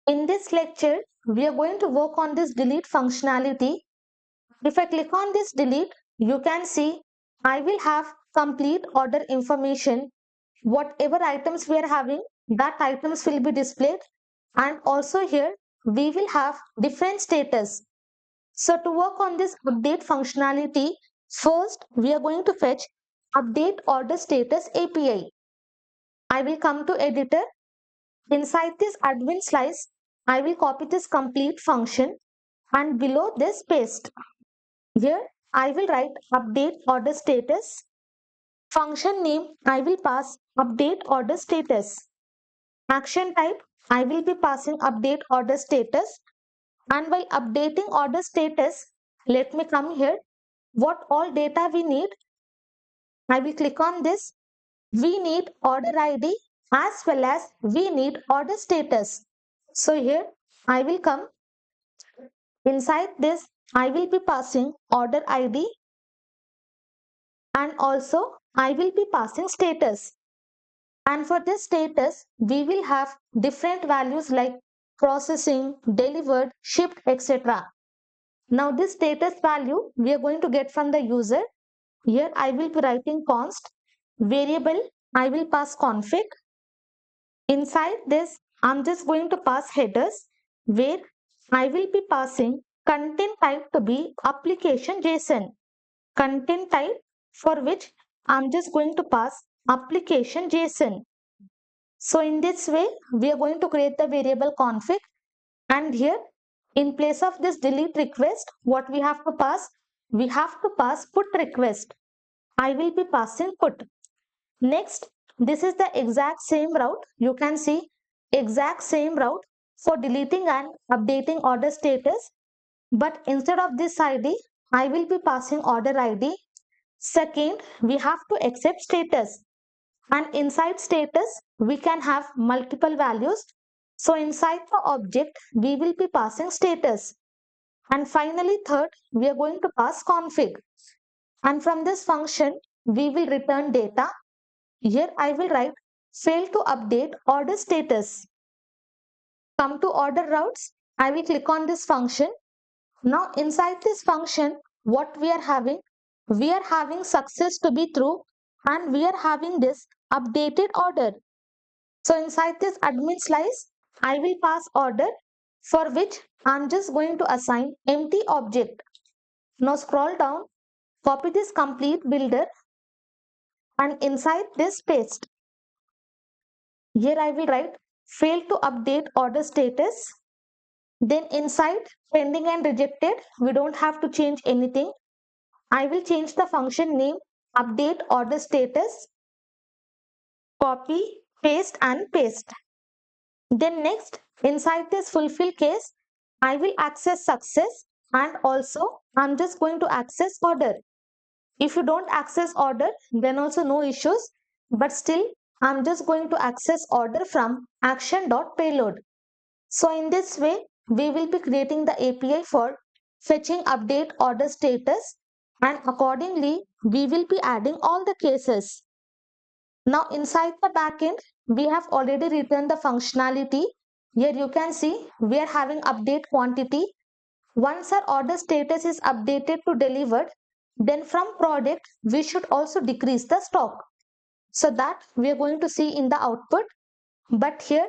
In this lecture, we are going to work on this delete functionality. If I click on this delete, you can see I will have complete order information. Whatever items we are having, that items will be displayed. And also here, we will have different status. So to work on this update functionality, first we are going to fetch update order status API. I will come to editor. Inside this admin slice, I will copy this complete function and below this paste. Here I will write update order status. Function name I will pass update order status. Action type I will be passing update order status, and while updating order status, let me come here. What all data we need? I will click on this. We need order ID as well as we need order status. So here I will come. Inside this, I will be passing order ID and also I will be passing status. And for this status, we will have different values like processing, delivered, shipped, etc. Now this status value we are going to get from the user. Here I will be writing const variable. I will pass config. Inside this, I'm just going to pass headers where I will be passing content type to be application JSON. Content type for which I'm just going to pass application JSON. So in this way, we are going to create the variable config, and here in place of this delete request, what we have to pass? We have to pass put request. I will be passing put. Next, this is the exact same route. You can see exact same route for deleting and updating order status. But instead of this ID, I will be passing order ID. Second, we have to accept status. And inside status, we can have multiple values. So inside the object, we will be passing status. And finally, third, we are going to pass config. And from this function, we will return data. Here I will write fail to update order status. Come to order routes. I will click on this function. Now inside this function, what we are having? We are having success to be true and we are having this updated order. So inside this admin slice, I will pass order for which I'm just going to assign empty object. Now scroll down, copy this complete builder and inside this paste. Here I will write fail to update order status. Then inside pending and rejected, we don't have to change anything. I will change the function name update order status. Copy, paste and paste. Then next, inside this fulfill case, I will access success and also I'm just going to access order. If you don't access order, then also no issues. But still, I'm just going to access order from action.payload. So in this way, we will be creating the API for fetching update order status, and accordingly, we will be adding all the cases. Now inside the backend, we have already written the functionality. Here you can see we are having update quantity. Once our order status is updated to delivered, then from product, we should also decrease the stock. So that we are going to see in the output. But here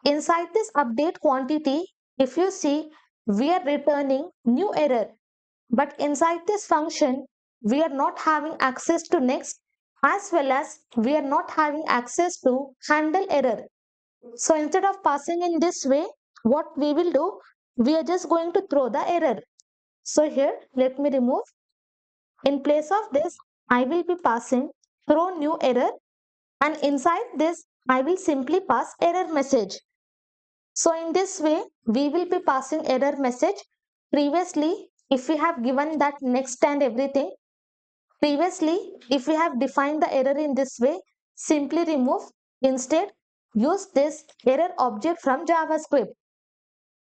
inside this update quantity, if you see, we are returning new error. But inside this function, we are not having access to next as well as we are not having access to handle error. So instead of passing in this way, what we will do, we are just going to throw the error. So here, let me remove. In place of this, I will be passing throw new error, and inside this, I will simply pass error message. So in this way, we will be passing error message. Previously, if we have given that next and everything, previously, if we have defined the error in this way, simply remove. Instead, use this error object from JavaScript.